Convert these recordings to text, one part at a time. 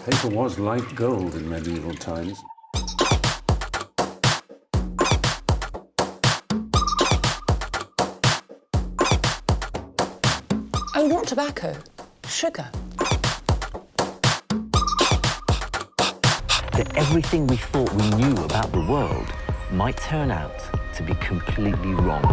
Paper was like gold in medieval times. Oh, not tobacco. Sugar. That everything we thought we knew about the world might turn out to be completely wrong.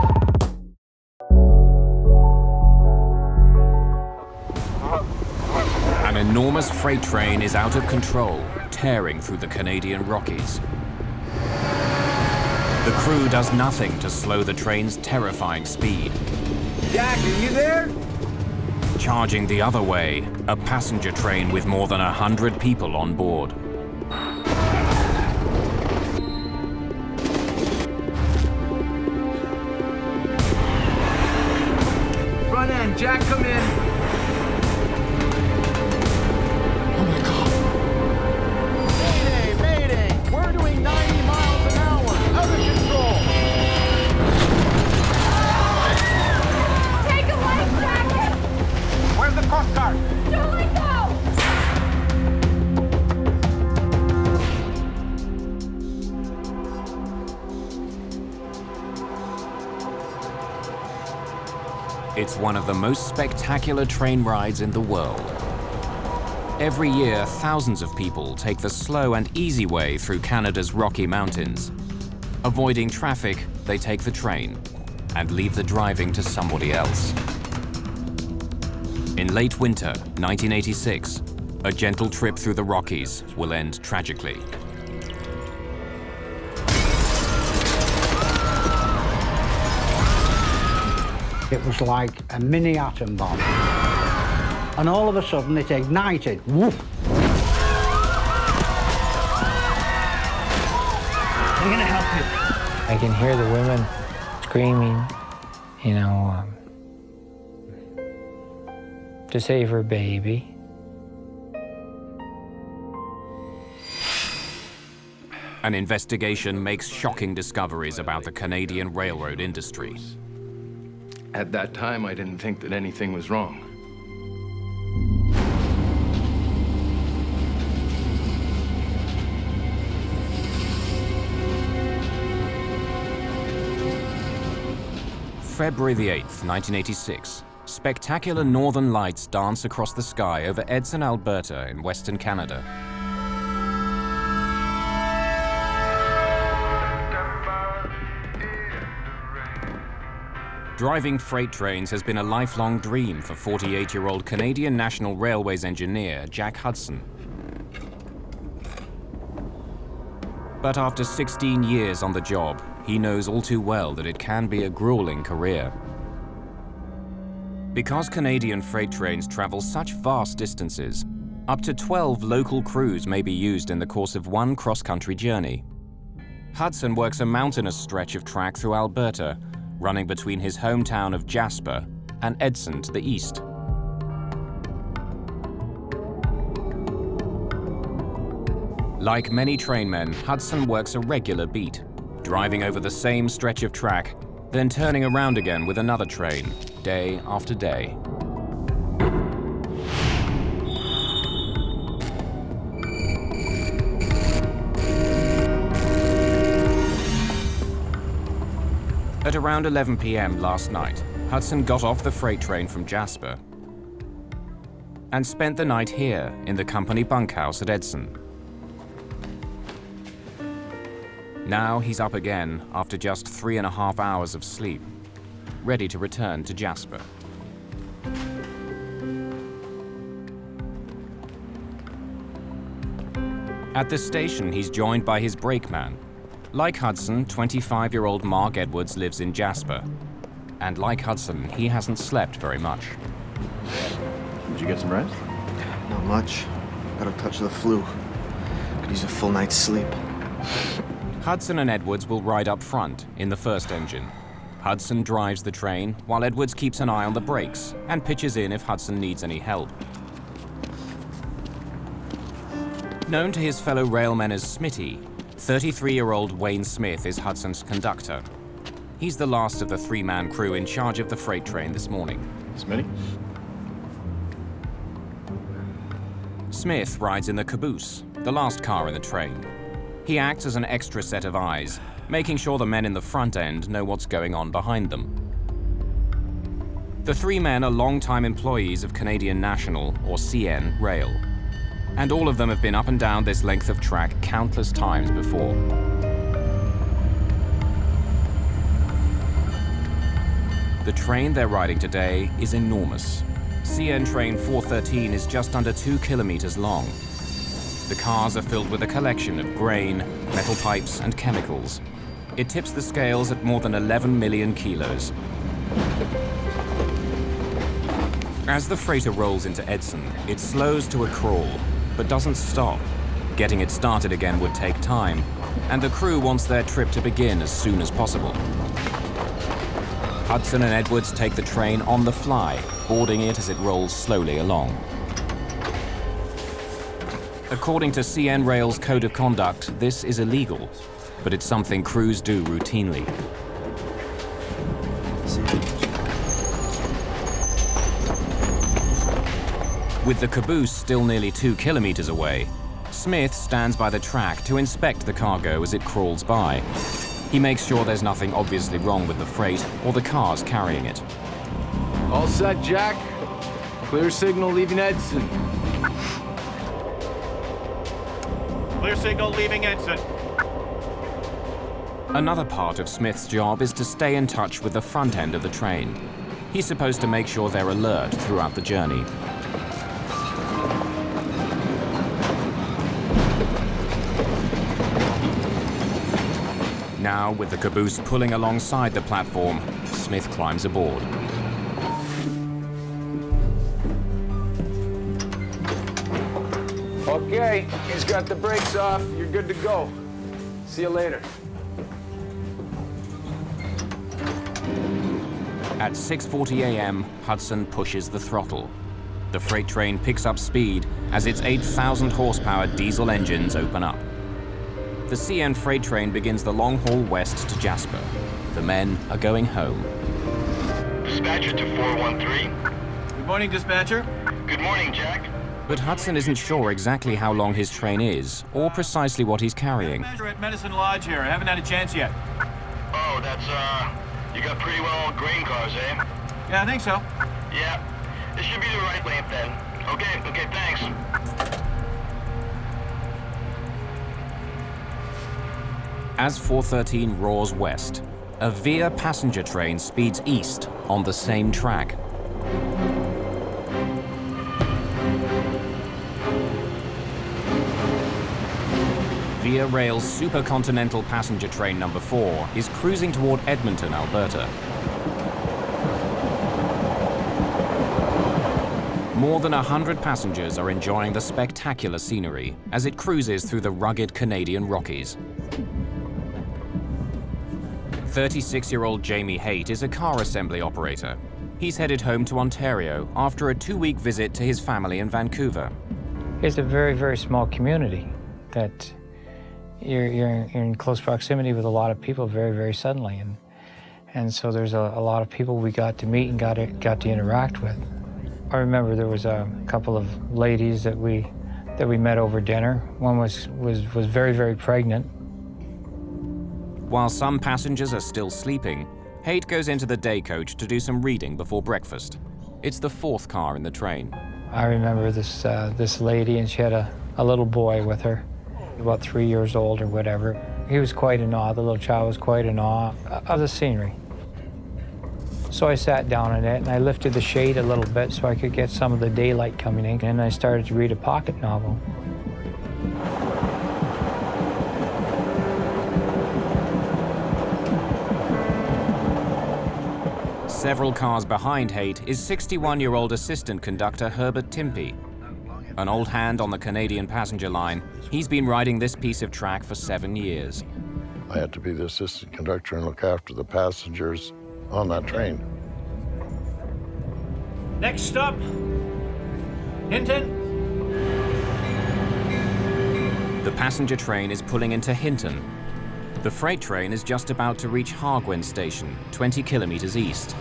An enormous freight train is out of control, tearing through the Canadian Rockies. The crew does nothing to slow the train's terrifying speed. Jack, are you there? Charging the other way, a passenger train with more than 100 people on board. Front end, Jack, come in. Oh my God. Mayday, Mayday! We're doing 90 miles an hour, out of control. Take a life jacket! Where's the Coast Guard? Don't let go! It's one of the most spectacular train rides in the world. Every year, thousands of people take the slow and easy way through Canada's Rocky Mountains. Avoiding traffic, they take the train and leave the driving to somebody else. In late winter, 1986, a gentle trip through the Rockies will end tragically. It was like a mini atom bomb. And all of a sudden it ignited. Woof! I'm gonna help you. I can hear the women screaming, you know, to save her baby. An investigation makes shocking discoveries about the Canadian railroad industry. At that time, I didn't think that anything was wrong. February the 8th, 1986. Spectacular northern lights dance across the sky over Edson, Alberta in Western Canada. Driving freight trains has been a lifelong dream for 48-year-old Canadian National Railways engineer Jack Hudson. But after 16 years on the job, he knows all too well that it can be a grueling career. Because Canadian freight trains travel such vast distances, up to 12 local crews may be used in the course of one cross-country journey. Hudson works a mountainous stretch of track through Alberta, running between his hometown of Jasper and Edson to the east. Like many trainmen, Hudson works a regular beat, driving over the same stretch of track, then turning around again with another train, day after day. At around 11 p.m. last night, Hudson got off the freight train from Jasper and spent the night here in the company bunkhouse at Edson. Now he's up again after just 3.5 hours of sleep, ready to return to Jasper. At the station, he's joined by his brakeman. Like Hudson, 25-year-old Mark Edwards lives in Jasper. And like Hudson, he hasn't slept very much. Did you get some rest? Not much. Got a touch of the flu. Could use a full night's sleep. Hudson and Edwards will ride up front in the first engine. Hudson drives the train, while Edwards keeps an eye on the brakes and pitches in if Hudson needs any help. Known to his fellow railmen as Smitty, 33-year-old Wayne Smith is Hudson's conductor. He's the last of the three-man crew in charge of the freight train this morning. Smitty? Smith rides in the caboose, the last car in the train. He acts as an extra set of eyes, making sure the men in the front end know what's going on behind them. The three men are long-time employees of Canadian National, or CN, Rail. And all of them have been up and down this length of track countless times before. The train they're riding today is enormous. CN train 413 is just under 2 kilometers long. The cars are filled with a collection of grain, metal pipes, and chemicals. It tips the scales at more than 11 million kilos. As the freighter rolls into Edson, it slows to a crawl, but doesn't stop. Getting it started again would take time, and the crew wants their trip to begin as soon as possible. Hudson and Edwards take the train on the fly, boarding it as it rolls slowly along. According to CN Rail's Code of Conduct, this is illegal, but it's something crews do routinely. With the caboose still nearly 2 kilometers away, Smith stands by the track to inspect the cargo as it crawls by. He makes sure there's nothing obviously wrong with the freight or the cars carrying it. All set, Jack. Clear signal leaving Edson. Clear signal leaving Hinton. Another part of Smith's job is to stay in touch with the front end of the train. He's supposed to make sure they're alert throughout the journey. Now, with the caboose pulling alongside the platform, Smith climbs aboard. Okay, he's got the brakes off. You're good to go. See you later. At 6:40 a.m., Hudson pushes the throttle. The freight train picks up speed as its 8,000 horsepower diesel engines open up. The CN freight train begins the long haul west to Jasper. The men are going home. Dispatcher to 413. Good morning, dispatcher. Good morning, Jack. But Hudson isn't sure exactly how long his train is, or precisely what he's carrying. Dispatcher at Medicine Lodge here. I haven't had a chance yet. Oh, that's, you got pretty well grain cars, eh? Yeah, I think so. Yeah. This should be the right length then. Okay, thanks. As 413 roars west, a Via passenger train speeds east on the same track. Via Rail's supercontinental passenger train number 4 is cruising toward Edmonton, Alberta. More than 100 passengers are enjoying the spectacular scenery as it cruises through the rugged Canadian Rockies. 36-year-old Jamie Haight is a car assembly operator. He's headed home to Ontario after a 2-week visit to his family in Vancouver. It's a very, very small community that you're in close proximity with a lot of people very, very suddenly. And so there's a lot of people we got to meet and got to interact with. I remember there was a couple of ladies that we met over dinner. One was very, very pregnant. While some passengers are still sleeping, Haight goes into the day coach to do some reading before breakfast. It's the 4th car in the train. I remember this lady, and she had a little boy with her, about 3 years old or whatever. He was quite in awe, the little child was quite in awe of the scenery. So I sat down in it and I lifted the shade a little bit so I could get some of the daylight coming in, and I started to read a pocket novel. Several cars behind Haight is 61-year-old assistant conductor Herbert Timpey. An old hand on the Canadian passenger line, he's been riding this piece of track for 7 years. I had to be the assistant conductor and look after the passengers on that train. Next stop, Hinton. The passenger train is pulling into Hinton. The freight train is just about to reach Hargwen Station, 20 kilometers east.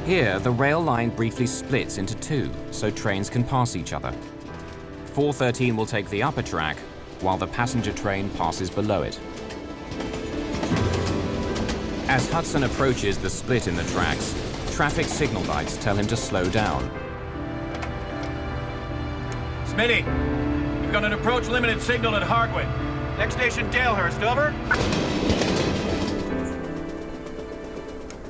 Here, the rail line briefly splits into 2, so trains can pass each other. 413 will take the upper track, while the passenger train passes below it. As Hudson approaches the split in the tracks, traffic signal lights tell him to slow down. Smitty, we've got an approach limited signal at Hardwin. Next station, Dalehurst, over.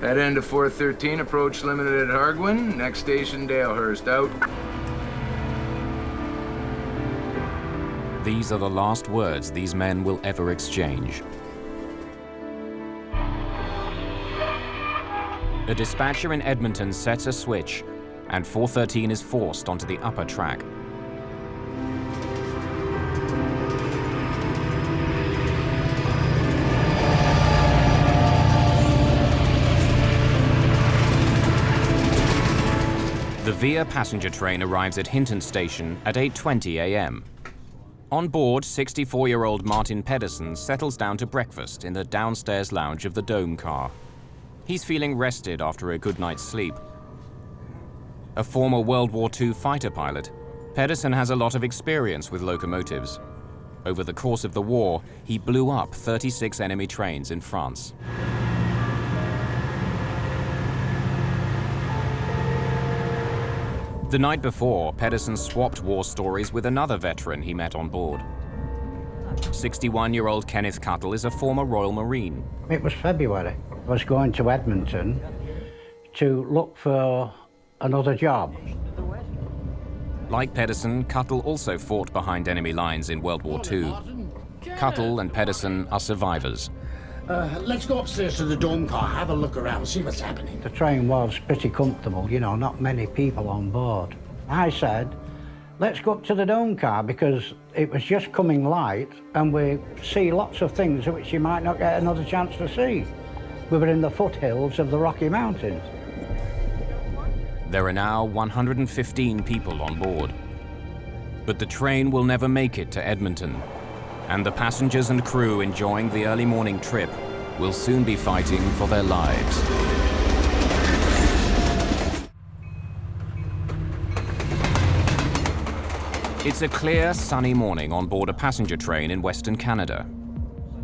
Head end to 413, approach limited at Hardwin. Next station, Dalehurst, out. These are the last words these men will ever exchange. A dispatcher in Edmonton sets a switch, and 413 is forced onto the upper track. The Via passenger train arrives at Hinton station at 8:20 a.m. On board, 64-year-old Martin Pedersen settles down to breakfast in the downstairs lounge of the Dome car. He's feeling rested after a good night's sleep. A former World War II fighter pilot, Pedersen has a lot of experience with locomotives. Over the course of the war, he blew up 36 enemy trains in France. The night before, Pedersen swapped war stories with another veteran he met on board. 61-year-old Kenneth Cuttle is a former Royal Marine. It was February. I was going to Edmonton to look for another job. Like Pedersen, Cuttle also fought behind enemy lines in World War II. Cuttle and Pedersen are survivors. Let's go upstairs to the Dome car, have a look around, see what's happening. The train was pretty comfortable, you know, not many people on board. I said, let's go up to the Dome car because it was just coming light and we see lots of things which you might not get another chance to see. We were in the foothills of the Rocky Mountains. There are now 115 people on board. But the train will never make it to Edmonton, and the passengers and crew enjoying the early morning trip will soon be fighting for their lives. It's a clear, sunny morning on board a passenger train in Western Canada.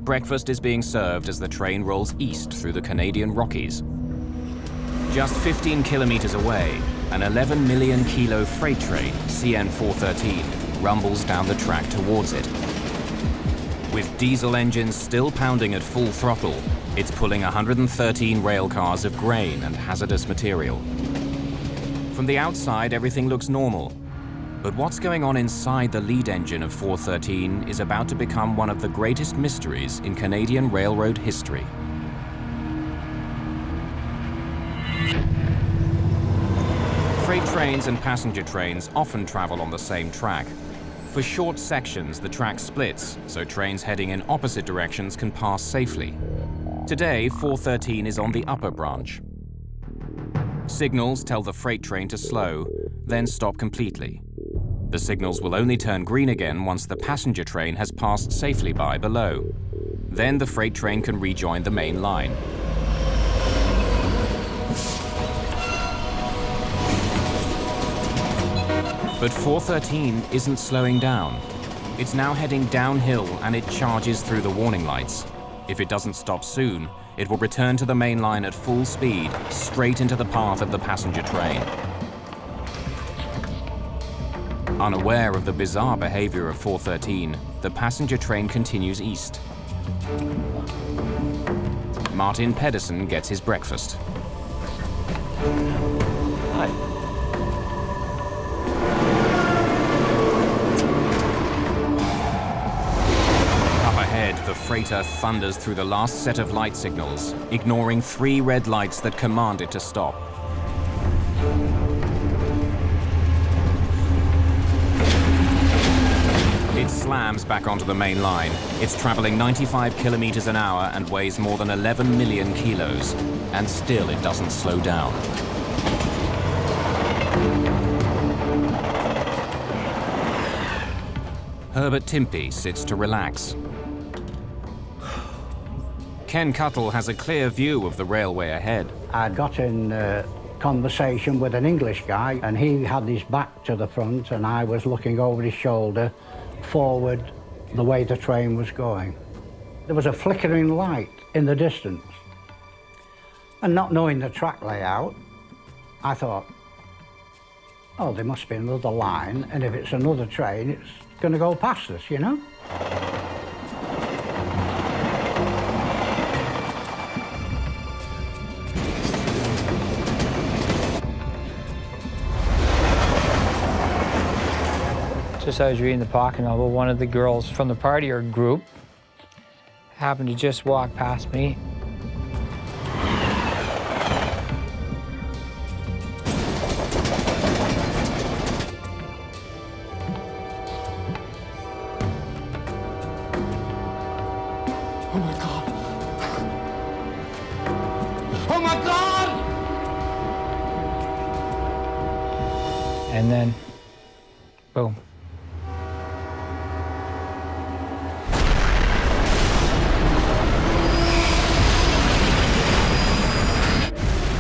Breakfast is being served as the train rolls east through the Canadian Rockies. Just 15 kilometers away, an 11 million kilo freight train, CN 413, rumbles down the track towards it. With diesel engines still pounding at full throttle, it's pulling 113 rail cars of grain and hazardous material. From the outside, everything looks normal. But what's going on inside the lead engine of 413 is about to become one of the greatest mysteries in Canadian railroad history. Freight trains and passenger trains often travel on the same track. For short sections, the track splits, so trains heading in opposite directions can pass safely. Today, 413 is on the upper branch. Signals tell the freight train to slow, then stop completely. The signals will only turn green again once the passenger train has passed safely by below. Then the freight train can rejoin the main line. But 413 isn't slowing down. It's now heading downhill and it charges through the warning lights. If it doesn't stop soon, it will return to the main line at full speed, straight into the path of the passenger train. Unaware of the bizarre behavior of 413, the passenger train continues east. Martin Pedersen gets his breakfast. Hi. The freighter thunders through the last set of light signals, ignoring 3 red lights that command it to stop. It slams back onto the main line. It's traveling 95 kilometers an hour and weighs more than 11 million kilos. And still it doesn't slow down. Herbert Timpey sits to relax. Ken Cuttle has a clear view of the railway ahead. I'd got in conversation with an English guy, and he had his back to the front and I was looking over his shoulder forward the way the train was going. There was a flickering light in the distance, and not knowing the track layout, I thought, oh, there must be another line, and if it's another train, it's going to go past us, you know? Just as I was reading the pocket novel, one of the girls from the partier group happened to just walk past me. Oh my God! Oh my God! And then, boom.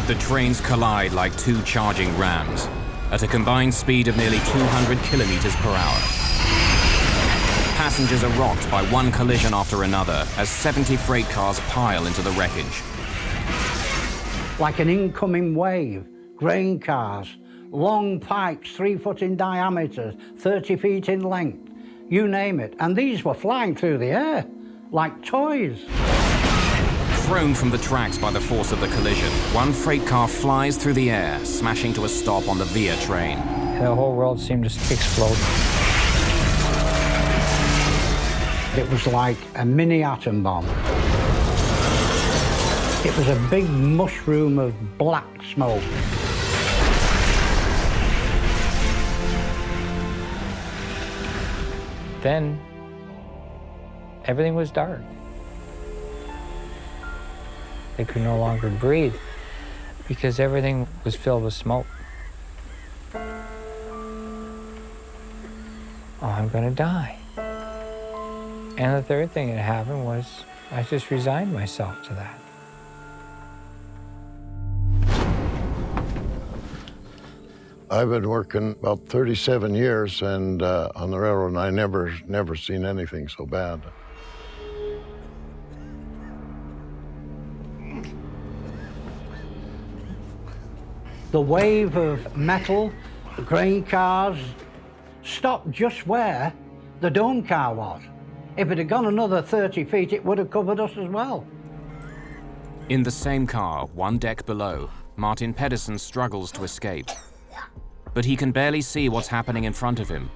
The trains collide like two charging rams at a combined speed of nearly 200 kilometers per hour. Passengers are rocked by one collision after another as 70 freight cars pile into the wreckage. Like an incoming wave, grain cars, long pipes 3 foot in diameter, 30 feet in length, you name it. And these were flying through the air like toys. Thrown from the tracks by the force of the collision, one freight car flies through the air, smashing to a stop on the Via train. The whole world seemed to explode. It was like a mini atom bomb. It was a big mushroom of black smoke. Then, everything was dark. They could no longer breathe because everything was filled with smoke. Oh, I'm gonna die. And the third thing that happened was I just resigned myself to that. I've been working about 37 years and on the railroad, and I never seen anything so bad. The wave of metal, grain cars, stopped just where the dome car was. If it had gone another 30 feet, it would have covered us as well. In the same car, one deck below, Martin Pedersen struggles to escape. But he can barely see what's happening in front of him.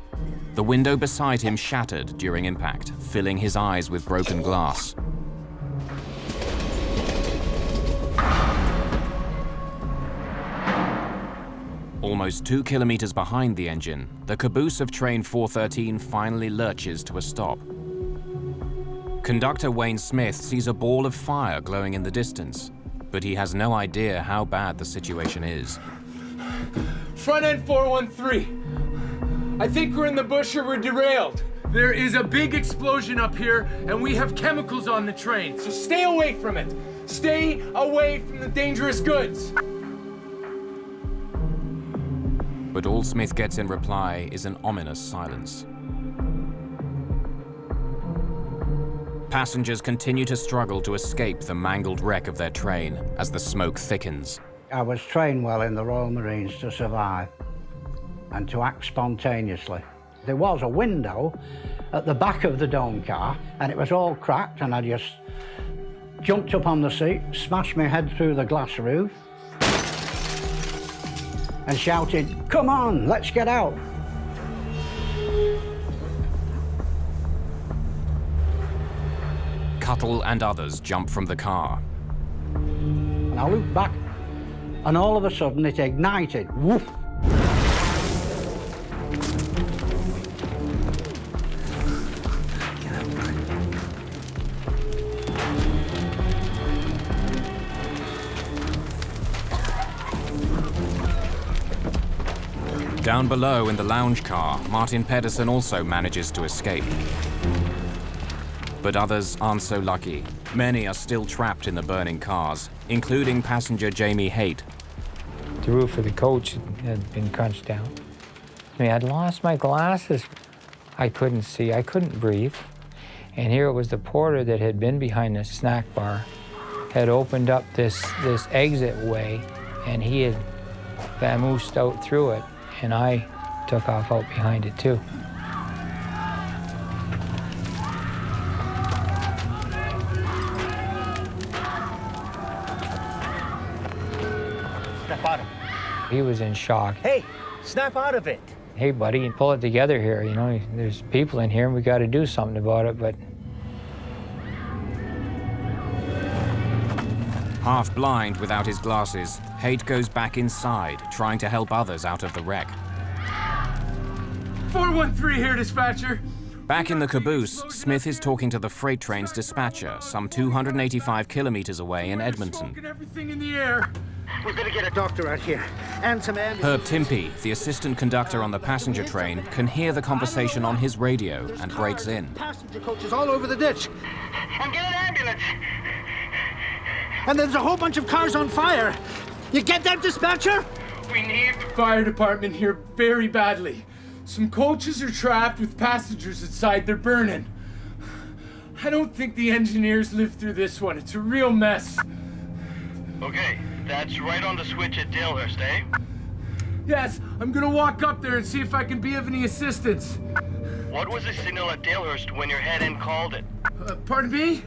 The window beside him shattered during impact, filling his eyes with broken glass. Almost 2 kilometers behind the engine, the caboose of train 413 finally lurches to a stop. Conductor Wayne Smith sees a ball of fire glowing in the distance, but he has no idea how bad the situation is. Front end 413. I think we're in the bush or we're derailed. There is a big explosion up here, and we have chemicals on the train, so stay away from it. Stay away from the dangerous goods. But all Smith gets in reply is an ominous silence. Passengers continue to struggle to escape the mangled wreck of their train as the smoke thickens. I was trained well in the Royal Marines to survive and to act spontaneously. There was a window at the back of the dome car, and it was all cracked, and I just jumped up on the seat, smashed my head through the glass roof, and shouted, "Come on, let's get out." Cuttle and others jump from the car. And I looked back, and all of a sudden it ignited. Woof! Down below in the lounge car, Martin Pedersen also manages to escape. But others aren't so lucky. Many are still trapped in the burning cars, including passenger Jamie Haight. the roof of the coach had been crunched down. I mean, I'd lost my glasses. I couldn't see, I couldn't breathe. And here it was the porter that had been behind the snack bar, had opened up this exit way, and he had vamoosed out through it, and I took off out behind it too. Snap out of it. He was in shock. Hey, snap out of it. Hey, buddy, pull it together here. You know, there's people in here and we got to do something about it, but... Half blind without his glasses, Haight goes back inside, trying to help others out of the wreck. 413 here, dispatcher. Back in the caboose, Smith is talking to the freight train's dispatcher, some 285 kilometers away in Edmonton. Everything in the air. We're gonna get a doctor out here and some ambulance. Herb Timpey, the assistant conductor on the passenger train, can hear the conversation on his radio and breaks in. Passenger coaches all over the ditch. I'm getting an ambulance. And there's a whole bunch of cars on fire. You get that, dispatcher? We need the fire department here very badly. Some coaches are trapped with passengers inside. They're burning. I don't think the engineers lived through this one. It's a real mess. Okay, that's right on the switch at Dalehurst, eh? Yes, I'm gonna walk up there and see if I can be of any assistance. What was the signal at Dalehurst when your head end called it? Pardon me?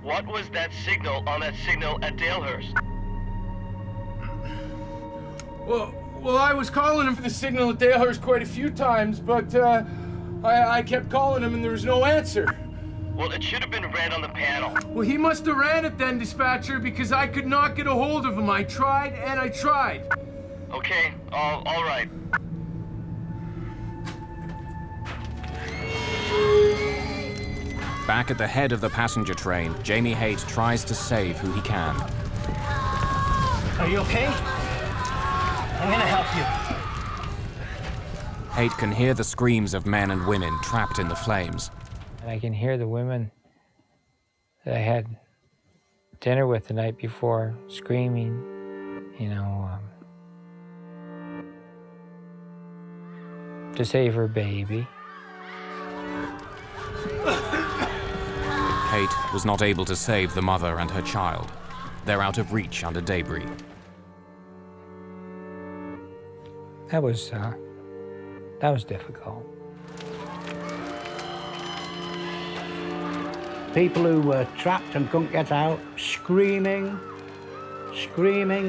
What was that signal on that signal at Dalehurst? Well, I was calling him for the signal at Dalehurst quite a few times, but I kept calling him and there was no answer. Well, it should have been red on the panel. Well, he must have ran it then, dispatcher, because I could not get a hold of him. I tried and I tried. Okay, all right. Back at the head of the passenger train, Jamie Haight tries to save who he can. Are you okay? I'm gonna help you. Haight can hear the screams of men and women trapped in the flames. And I can hear the women that I had dinner with the night before screaming, you know, to save her baby. Haight was not able to save the mother and her child. They're out of reach under debris. That was difficult. People who were trapped and couldn't get out, screaming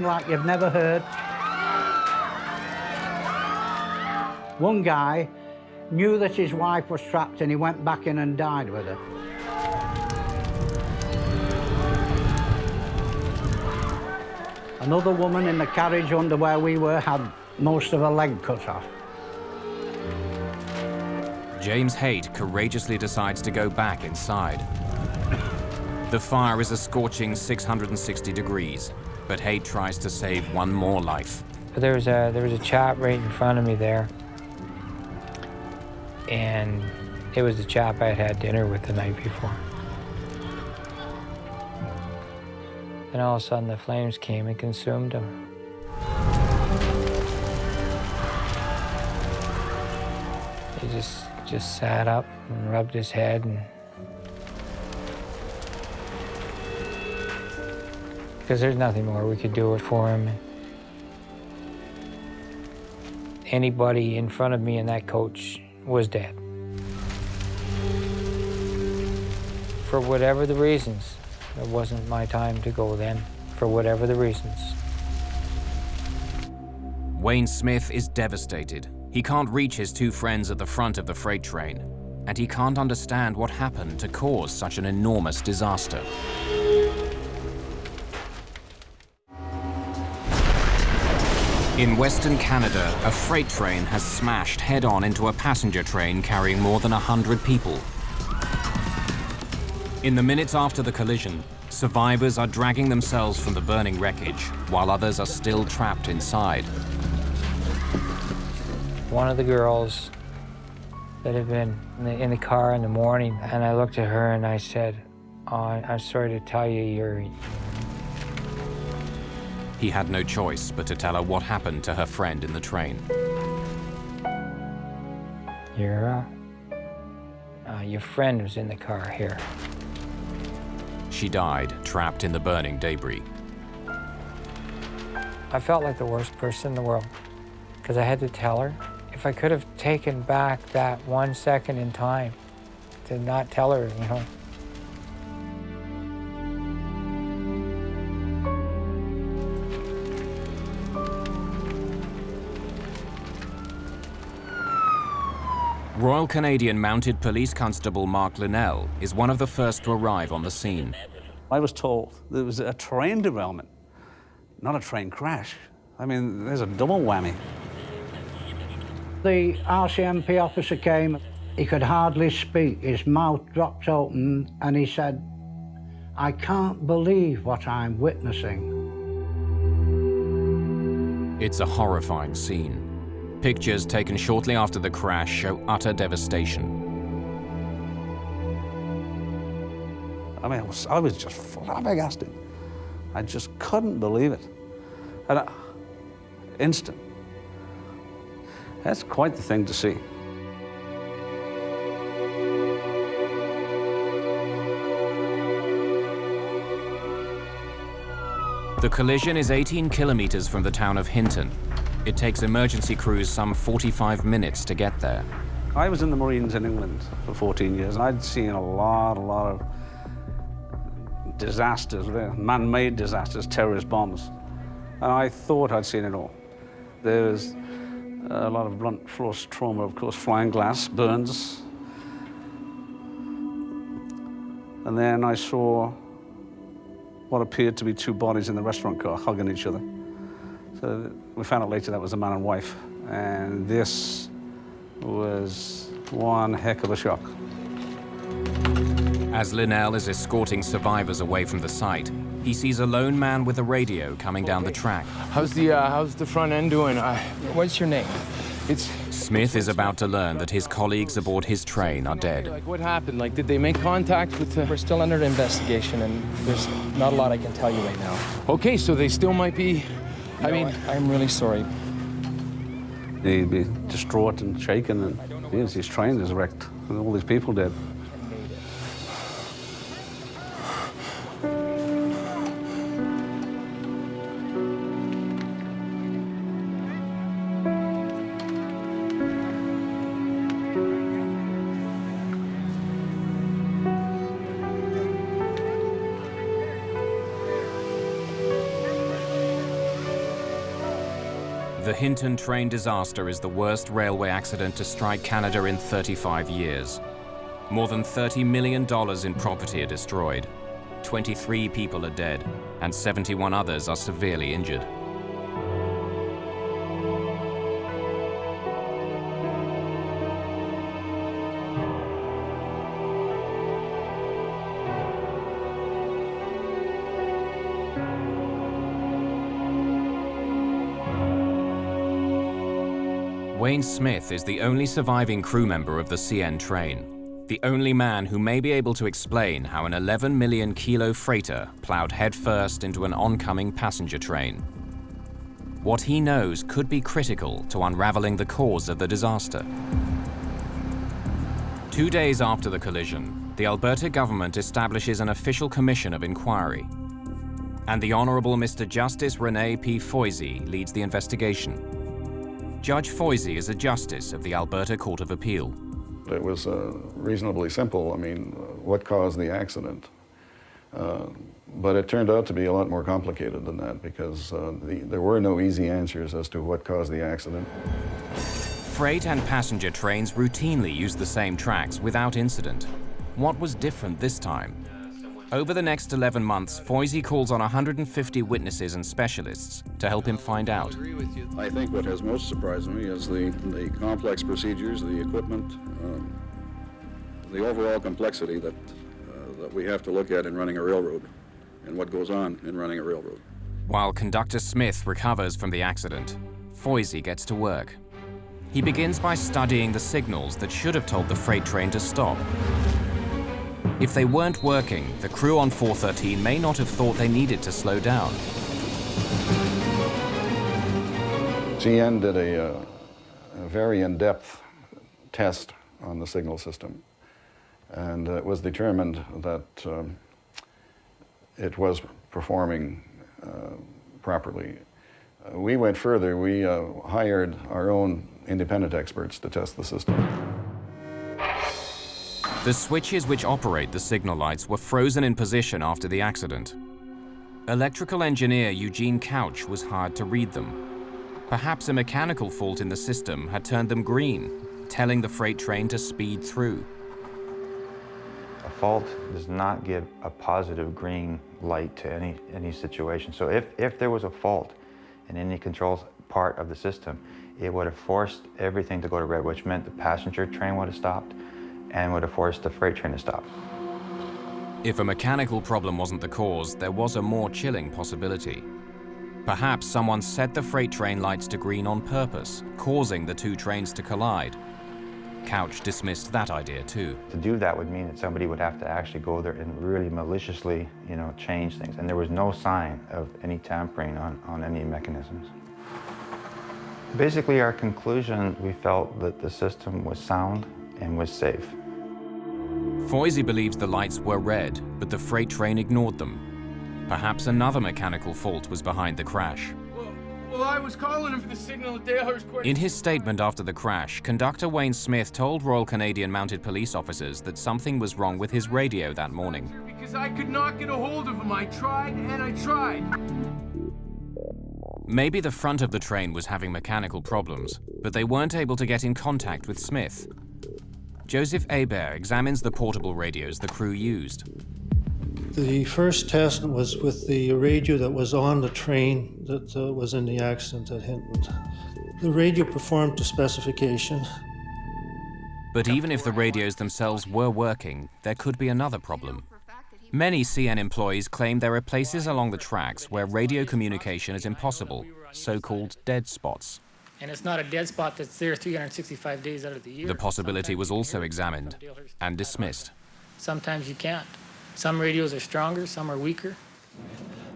like you've never heard. One guy knew that his wife was trapped and he went back in and died with her. Another woman in the carriage under where we were had most of her leg cut off. James Haight courageously decides to go back inside. The fire is a scorching 660 degrees, but Haight tries to save one more life. But there was a chap right in front of me there, and it was the chap I had dinner with the night before. And all of a sudden the flames came and consumed him. He just sat up and rubbed his head, and because there's nothing more we could do for him. Anybody in front of me in that coach was dead. For whatever the reasons, it wasn't my time to go then, for whatever the reasons. Wayne Smith is devastated. He can't reach his two friends at the front of the freight train, and he can't understand what happened to cause such an enormous disaster. In Western Canada, a freight train has smashed head-on into a passenger train carrying more than 100 people. In the minutes after the collision, survivors are dragging themselves from the burning wreckage, while others are still trapped inside. One of the girls that had been in the car in the morning, and I looked at her and I said, "Oh, I'm sorry to tell you, He had no choice but to tell her what happened to her friend in the train. Your friend was in the car here. She died, trapped in the burning debris. I felt like the worst person in the world because I had to tell her. If I could have taken back that 1 second in time to not tell her, you know. Royal Canadian Mounted Police Constable Mark Linnell is one of the first to arrive on the scene. I was told there was a train derailment, not a train crash. I mean, there's a double whammy. The RCMP officer came. He could hardly speak. His mouth dropped open, and he said, "I can't believe what I'm witnessing." It's a horrifying scene. Pictures taken shortly after the crash show utter devastation. I mean, I was just flabbergasted. I just couldn't believe it. And instant. That's quite the thing to see. The collision is 18 kilometers from the town of Hinton. It takes emergency crews some 45 minutes to get there. I was in the Marines in England for 14 years. I'd seen a lot of disasters, man-made disasters, terrorist bombs. And I thought I'd seen it all. There was a lot of blunt force trauma, of course, flying glass, burns. And then I saw what appeared to be two bodies in the restaurant car hugging each other. So we found out later that was a man and wife. And this was one heck of a shock. As Linnell is escorting survivors away from the site, he sees a lone man with a radio coming down the track. How's the front end doing? What's your name? Smith is about to learn that his colleagues aboard his train are dead. Like, what happened? Like, did they make contact with the... We're still under investigation, and there's not a lot I can tell you right now. Okay, so they still might be... I mean... I'm really sorry. He'd be distraught and shaken, and his train is wrecked, and all these people dead. The Hinton train disaster is the worst railway accident to strike Canada in 35 years. More than $30 million in property are destroyed. 23 people are dead, and 71 others are severely injured. Wayne Smith is the only surviving crew member of the CN train, the only man who may be able to explain how an 11 million kilo freighter plowed headfirst into an oncoming passenger train. What he knows could be critical to unraveling the cause of the disaster. 2 days after the collision, the Alberta government establishes an official commission of inquiry, and the Honourable Mr. Justice René P. Foisy leads the investigation. Judge Foisy is a justice of the Alberta Court of Appeal. It was reasonably simple. I mean, what caused the accident? But it turned out to be a lot more complicated than that because there were no easy answers as to what caused the accident. Freight and passenger trains routinely use the same tracks without incident. What was different this time? Over the next 11 months, Foisy calls on 150 witnesses and specialists to help him find out. I think what has most surprised me is the complex procedures, the equipment, the overall complexity that we have to look at in running a railroad and what goes on in running a railroad. While Conductor Smith recovers from the accident, Foisy gets to work. He begins by studying the signals that should have told the freight train to stop. If they weren't working, the crew on 413 may not have thought they needed to slow down. GN did a very in-depth test on the signal system, and it was determined that it was performing properly. We went further. We hired our own independent experts to test the system. The switches which operate the signal lights were frozen in position after the accident. Electrical engineer Eugene Couch was hired to read them. Perhaps a mechanical fault in the system had turned them green, telling the freight train to speed through. A fault does not give a positive green light to any situation. So if there was a fault in any control part of the system, it would have forced everything to go to red, which meant the passenger train would have stopped and would have forced the freight train to stop. If a mechanical problem wasn't the cause, there was a more chilling possibility. Perhaps someone set the freight train lights to green on purpose, causing the two trains to collide. Couch dismissed that idea too. To do that would mean that somebody would have to actually go there and really maliciously, change things. And there was no sign of any tampering on any mechanisms. Basically, our conclusion, we felt that the system was sound and was safe. Foisey believes the lights were red, but the freight train ignored them. Perhaps another mechanical fault was behind the crash. Well, I was calling him for the signal at Dalehurst Court. In his statement after the crash, conductor Wayne Smith told Royal Canadian Mounted Police officers that something was wrong with his radio that morning. Because I could not get a hold of him. I tried and I tried. Maybe the front of the train was having mechanical problems, but they weren't able to get in contact with Smith. Joseph Hebert examines the portable radios the crew used. The first test was with the radio that was on the train that was in the accident at Hinton. The radio performed to specification. But even if the radios themselves were working, there could be another problem. Many CN employees claim there are places along the tracks where radio communication is impossible, so-called dead spots. And it's not a dead spot that's there 365 days out of the year. The possibility was also examined and dismissed. Sometimes you can't. Some radios are stronger, some are weaker.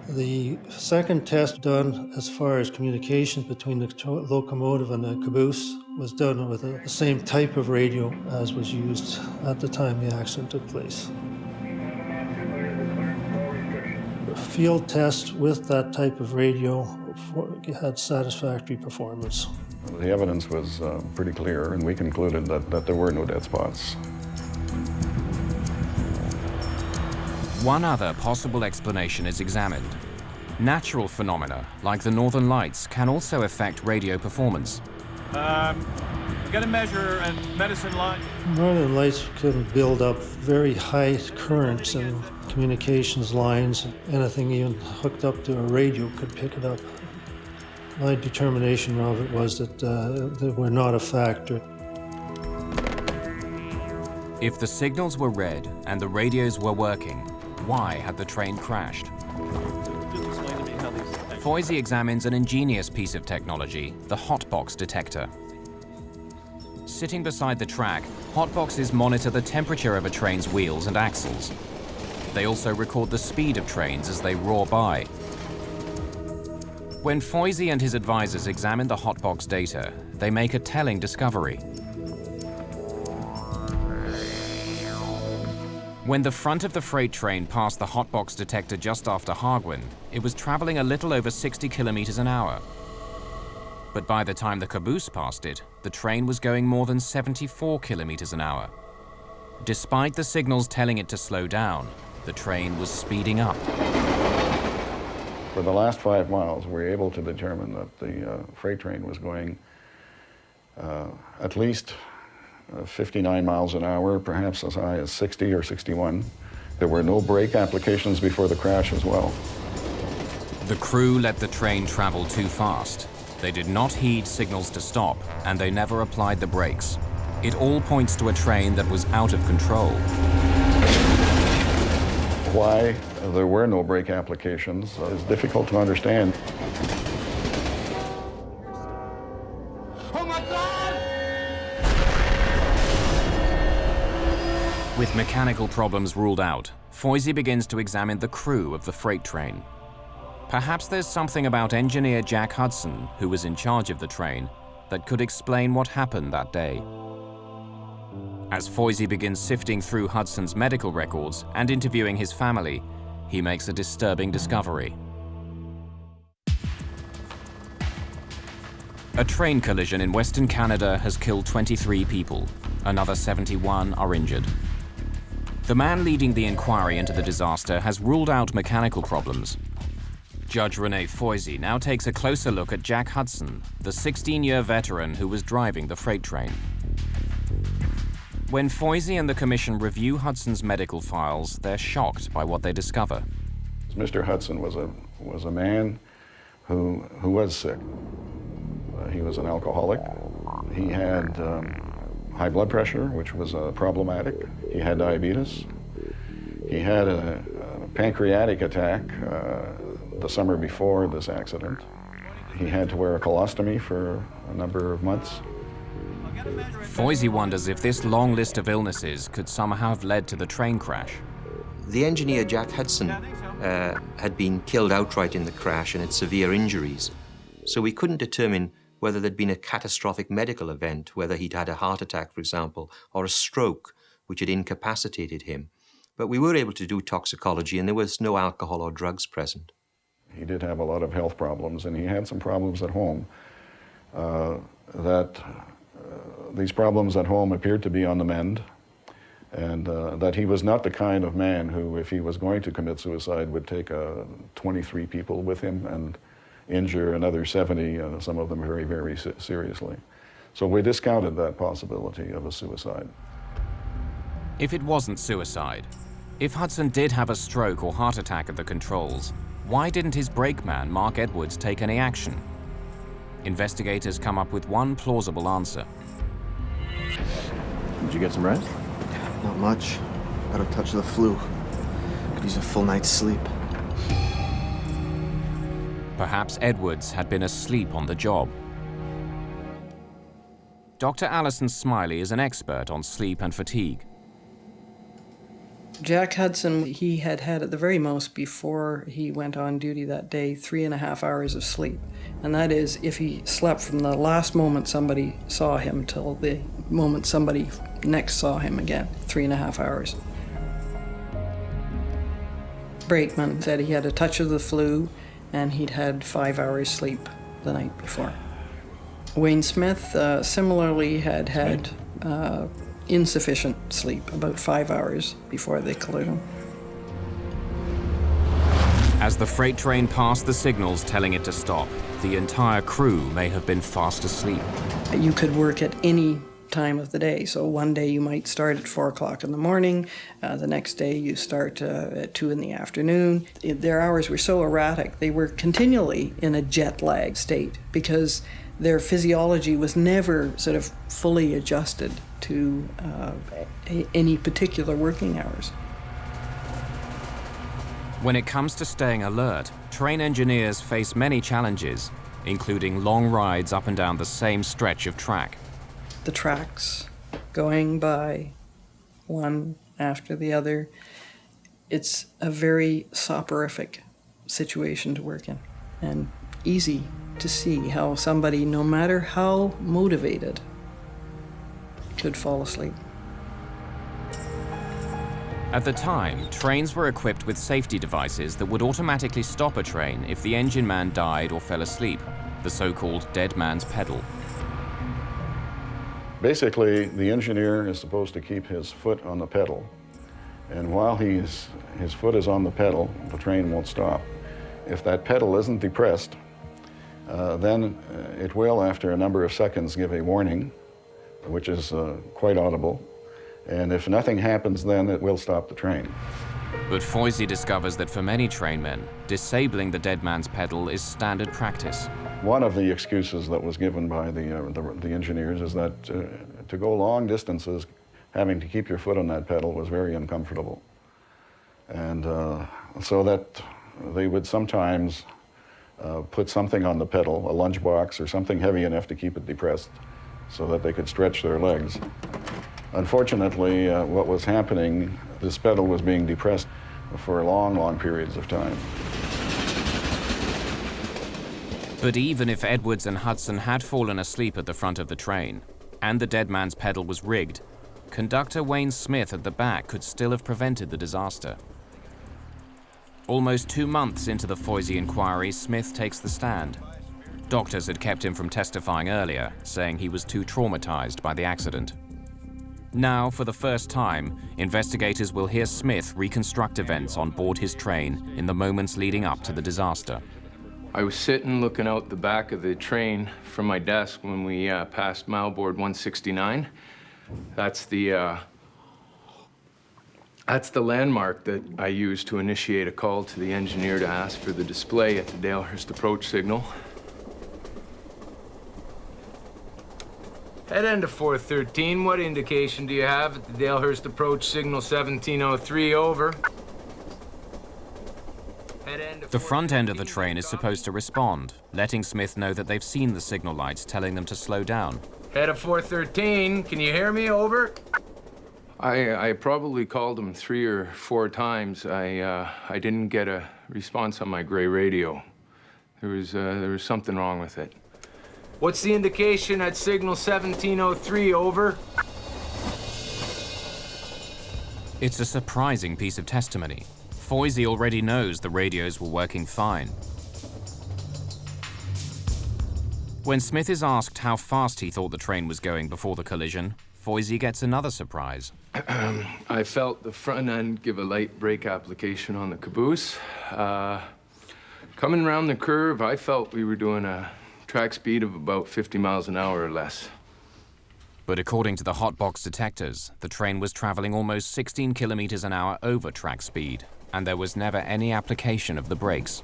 The second test done as far as communications between the locomotive and the caboose was done with the same type of radio as was used at the time the accident took place. A field test with that type of radio had satisfactory performance. The evidence was pretty clear, and we concluded that there were no dead spots. One other possible explanation is examined. Natural phenomena, like the northern lights, can also affect radio performance. Get a measure and medicine line. Northern lights can build up very high currents and communications lines. Anything even hooked up to a radio could pick it up. My determination of it was that they were not a factor. If the signals were red and the radios were working, why had the train crashed? Foisey examines an ingenious piece of technology, the hotbox detector. Sitting beside the track, hotboxes monitor the temperature of a train's wheels and axles. They also record the speed of trains as they roar by. When Foisey and his advisors examine the hotbox data, they make a telling discovery. When the front of the freight train passed the hotbox detector just after Hargwin, it was traveling a little over 60 kilometers an hour. But by the time the caboose passed it, the train was going more than 74 kilometers an hour. Despite the signals telling it to slow down, the train was speeding up. For the last 5 miles, we were able to determine that the freight train was going at least 59 miles an hour, perhaps as high as 60 or 61. There were no brake applications before the crash as well. The crew let the train travel too fast. They did not heed signals to stop, and they never applied the brakes. It all points to a train that was out of control. Why there were no brake applications is difficult to understand. Oh my God! With mechanical problems ruled out, Foisey begins to examine the crew of the freight train. Perhaps there's something about engineer Jack Hudson, who was in charge of the train, that could explain what happened that day. As Foisey begins sifting through Hudson's medical records and interviewing his family, he makes a disturbing discovery. A train collision in Western Canada has killed 23 people. Another 71 are injured. The man leading the inquiry into the disaster has ruled out mechanical problems. Judge Renee Foisey now takes a closer look at Jack Hudson, the 16-year veteran who was driving the freight train. When Foisey and the commission review Hudson's medical files, they're shocked by what they discover. Mr. Hudson was a man who was sick. He was an alcoholic. He had high blood pressure, which was problematic. He had diabetes. He had a pancreatic attack the summer before this accident. He had to wear a colostomy for a number of months. Foisey wonders if this long list of illnesses could somehow have led to the train crash. The engineer, Jack Hudson, had been killed outright in the crash and had severe injuries. So we couldn't determine whether there'd been a catastrophic medical event, whether he'd had a heart attack, for example, or a stroke, which had incapacitated him. But we were able to do toxicology, and there was no alcohol or drugs present. He did have a lot of health problems, and he had some problems at home. These problems at home appeared to be on the mend, and that he was not the kind of man who, if he was going to commit suicide, would take 23 people with him and injure another 70, some of them very, very seriously. So we discounted that possibility of a suicide. If it wasn't suicide, if Hudson did have a stroke or heart attack at the controls, why didn't his brakeman, Mark Edwards, take any action? Investigators come up with one plausible answer. Did you get some rest? Not much. Got a touch of the flu. Could use a full night's sleep. Perhaps Edwards had been asleep on the job. Dr. Alison Smiley is an expert on sleep and fatigue. Jack Hudson, he had at the very most, before he went on duty that day, 3.5 hours of sleep. And that is if he slept from the last moment somebody saw him till the moment somebody next saw him again, 3.5 hours. Brakeman said he had a touch of the flu and he'd had 5 hours sleep the night before. Wayne Smith similarly had insufficient sleep, about 5 hours before the collision. As the freight train passed the signals telling it to stop, the entire crew may have been fast asleep. You could work at any time of the day. So one day you might start at 4 o'clock in the morning, the next day you start at 2 in the afternoon. Their hours were so erratic, they were continually in a jet lag state because their physiology was never sort of fully adjusted to any particular working hours. When it comes to staying alert, train engineers face many challenges, including long rides up and down the same stretch of track. The tracks going by one after the other, it's a very soporific situation to work in, and easy to see how somebody, no matter how motivated, could fall asleep. At the time, trains were equipped with safety devices that would automatically stop a train if the engine man died or fell asleep, the so-called dead man's pedal. Basically, the engineer is supposed to keep his foot on the pedal, and while his foot is on the pedal, the train won't stop. If that pedal isn't depressed, then it will, after a number of seconds, give a warning, which is quite audible. And if nothing happens, then it will stop the train. But Foisey discovers that for many trainmen, disabling the dead man's pedal is standard practice. One of the excuses that was given by the engineers is that to go long distances, having to keep your foot on that pedal was very uncomfortable. And so that they would sometimes put something on the pedal, a lunchbox or something heavy enough to keep it depressed so that they could stretch their legs. Unfortunately, what was happening, this pedal was being depressed for long, long periods of time. But even if Edwards and Hudson had fallen asleep at the front of the train, and the dead man's pedal was rigged, conductor Wayne Smith at the back could still have prevented the disaster. Almost 2 months into the Foisey inquiry, Smith takes the stand. Doctors had kept him from testifying earlier, saying he was too traumatized by the accident. Now, for the first time, investigators will hear Smith reconstruct events on board his train in the moments leading up to the disaster. I was sitting looking out the back of the train from my desk when we passed mileboard 169. That's the landmark that I used to initiate a call to the engineer to ask for the display at the Dalehurst approach signal. Head end to 413. What indication do you have at the Dalehurst approach signal 1703? Over. The front end of the train is supposed to respond, letting Smith know that they've seen the signal lights telling them to slow down. Head of 413. Can you hear me? Over. I probably called him 3 or 4 times. I didn't get a response on my gray radio. There was something wrong with it. What's the indication at signal 1703? Over. It's a surprising piece of testimony. Foisey already knows the radios were working fine. When Smith is asked how fast he thought the train was going before the collision, Foisey gets another surprise. I felt the front end give a light brake application on the caboose. Coming around the curve, I felt we were doing a track speed of about 50 miles an hour or less. But according to the hotbox detectors, the train was traveling almost 16 kilometers an hour over track speed, and there was never any application of the brakes.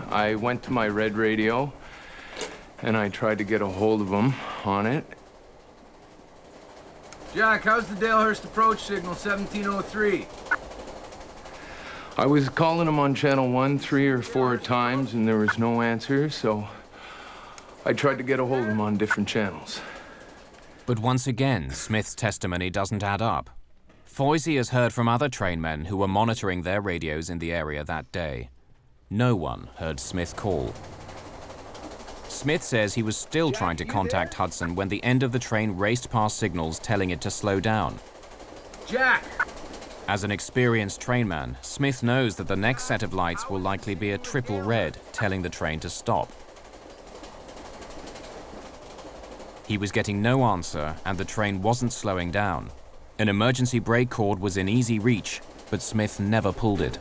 I went to my red radio, and I tried to get a hold of him on it. Jack, how's the Dalehurst approach signal 1703? I was calling him on channel 1 3 or 4 times, and there was no answer, so I tried to get a hold of him on different channels. But once again, Smith's testimony doesn't add up. Foisey has heard from other trainmen who were monitoring their radios in the area that day. No one heard Smith call. Smith says he was still trying to contact Hudson when the end of the train raced past signals telling it to slow down. Jack! As an experienced trainman, Smith knows that the next set of lights will likely be a triple red, telling the train to stop. He was getting no answer, and the train wasn't slowing down. An emergency brake cord was in easy reach, but Smith never pulled it.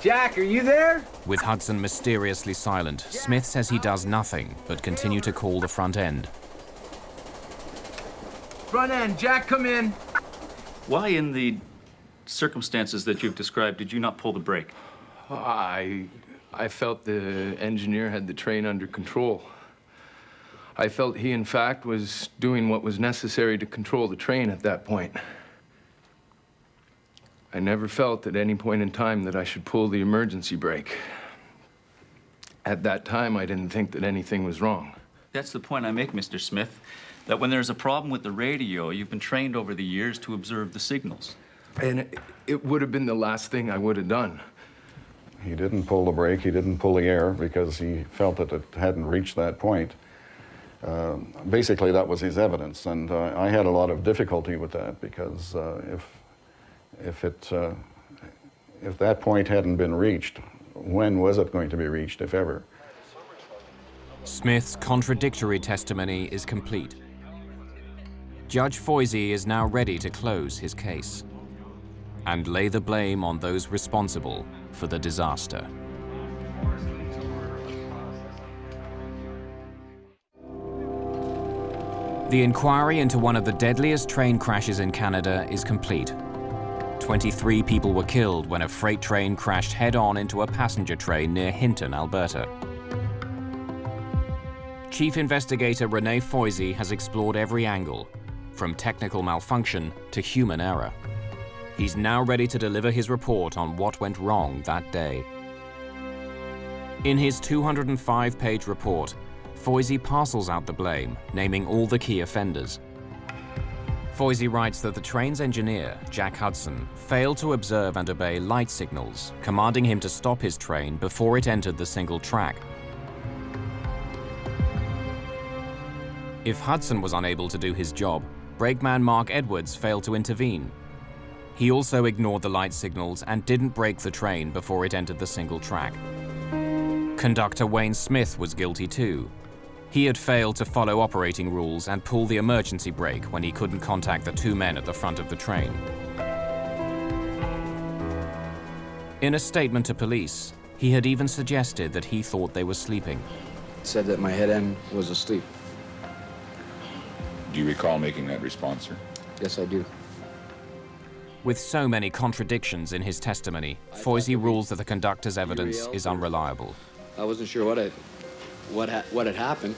Jack, are you there? With Hudson mysteriously silent, Smith says he does nothing but continue to call the front end. Front end, Jack, come in. Why, in the circumstances that you've described, did you not pull the brake? I felt the engineer had the train under control. I felt he, in fact, was doing what was necessary to control the train at that point. I never felt at any point in time that I should pull the emergency brake. At that time, I didn't think that anything was wrong. That's the point I make, Mr. Smith, that when there's a problem with the radio, you've been trained over the years to observe the signals. And it would have been the last thing I would have done. He didn't pull the brake, he didn't pull the air because he felt that it hadn't reached that point. Basically, that was his evidence, and I had a lot of difficulty with that because if that point hadn't been reached, when was it going to be reached, if ever? Smith's contradictory testimony is complete. Judge Foisey is now ready to close his case and lay the blame on those responsible for the disaster. The inquiry into one of the deadliest train crashes in Canada is complete. 23 people were killed when a freight train crashed head-on into a passenger train near Hinton, Alberta. Chief Investigator Renee Foisey has explored every angle, from technical malfunction to human error. He's now ready to deliver his report on what went wrong that day. In his 205-page report, Foisey parcels out the blame, naming all the key offenders. Foisey writes that the train's engineer, Jack Hudson, failed to observe and obey light signals, commanding him to stop his train before it entered the single track. If Hudson was unable to do his job, brakeman Mark Edwards failed to intervene. He also ignored the light signals and didn't brake the train before it entered the single track. Conductor Wayne Smith was guilty too. He had failed to follow operating rules and pull the emergency brake when he couldn't contact the two men at the front of the train. In a statement to police, he had even suggested that he thought they were sleeping. Said that my head end was asleep. Do you recall making that response, sir? Yes, I do. With so many contradictions in his testimony, Foisey rules that the conductor's evidence is unreliable. I wasn't sure what had happened,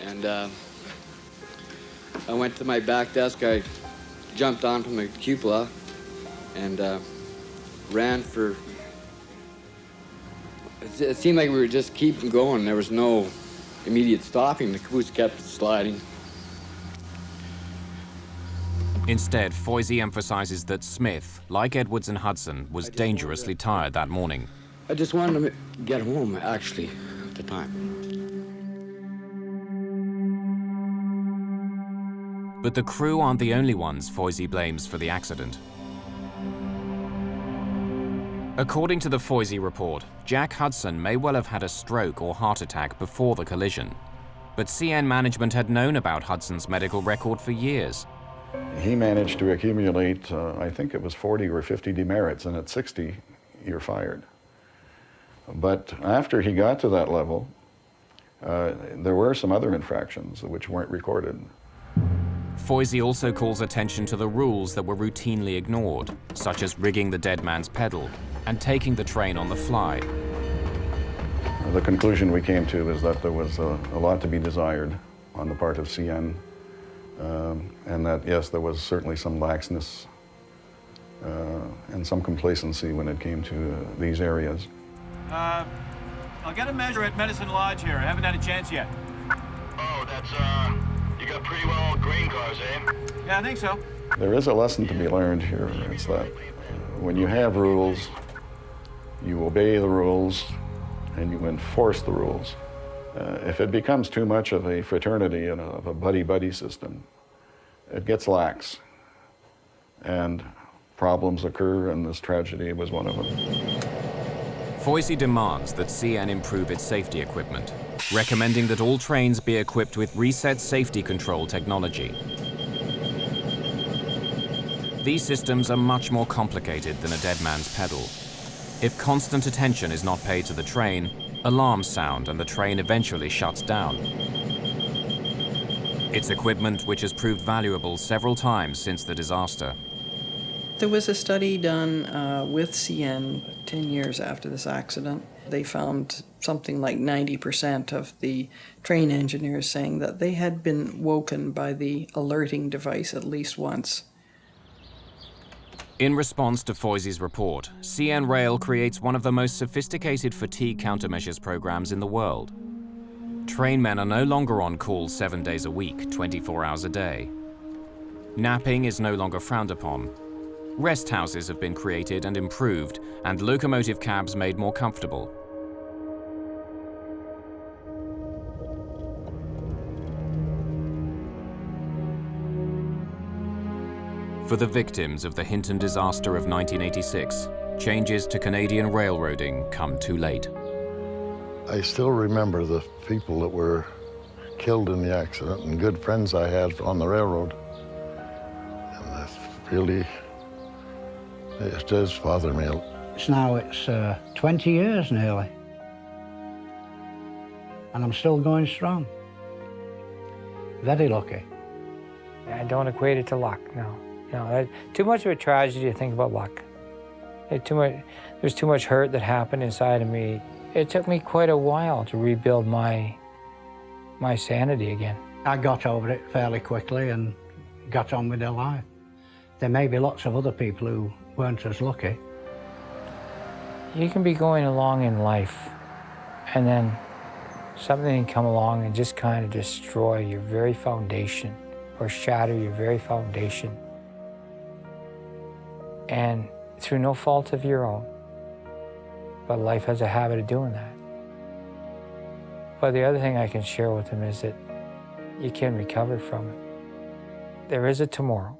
and I went to my back desk. I jumped on from the cupola and ran for. It seemed like we were just keeping going. There was no immediate stopping. The caboose kept sliding. Instead, Foisey emphasizes that Smith, like Edwards and Hudson, was dangerously tired that morning. I just wanted to get home, actually, at the time. But the crew aren't the only ones Foisey blames for the accident. According to the Foisey report, Jack Hudson may well have had a stroke or heart attack before the collision. But CN management had known about Hudson's medical record for years. He managed to accumulate, I think it was 40 or 50 demerits, and at 60, you're fired. But after he got to that level, there were some other infractions which weren't recorded. Foisey also calls attention to the rules that were routinely ignored, such as rigging the dead man's pedal and taking the train on the fly. The conclusion we came to is that there was a lot to be desired on the part of CN. And that, yes, there was certainly some laxness and some complacency when it came to these areas. I'll get a measure at Medicine Lodge here. I haven't had a chance yet. Oh, that's, you got pretty well grain cars, eh? Yeah, I think so. There is a lesson to be learned here. It's that when you have rules, you obey the rules and you enforce the rules. If it becomes too much of a fraternity and of a buddy-buddy system, it gets lax, and problems occur, and this tragedy was one of them. Foisey demands that CN improve its safety equipment, recommending that all trains be equipped with reset safety control technology. These systems are much more complicated than a dead man's pedal. If constant attention is not paid to the train, alarms sound and the train eventually shuts down. It's equipment which has proved valuable several times since the disaster. There was a study done with CN 10 years after this accident. They found something like 90% of the train engineers saying that they had been woken by the alerting device at least once. In response to Foisey's report, CN Rail creates one of the most sophisticated fatigue countermeasures programs in the world. Trainmen are no longer on call 7 days a week, 24 hours a day. Napping is no longer frowned upon. Rest houses have been created and improved, and locomotive cabs made more comfortable. For the victims of the Hinton disaster of 1986, changes to Canadian railroading come too late. I still remember the people that were killed in the accident and good friends I had on the railroad. And that's really, it does bother me. It's 20 years nearly. And I'm still going strong. Very lucky. I don't equate it to luck, no. No, too much of a tragedy to think about luck. There's too much hurt that happened inside of me. It took me quite a while to rebuild my sanity again. I got over it fairly quickly and got on with their life. There may be lots of other people who weren't as lucky. You can be going along in life, and then something can come along and just kind of destroy your very foundation or shatter your very foundation. And through no fault of your own, but life has a habit of doing that. But the other thing I can share with them is that you can recover from it. There is a tomorrow.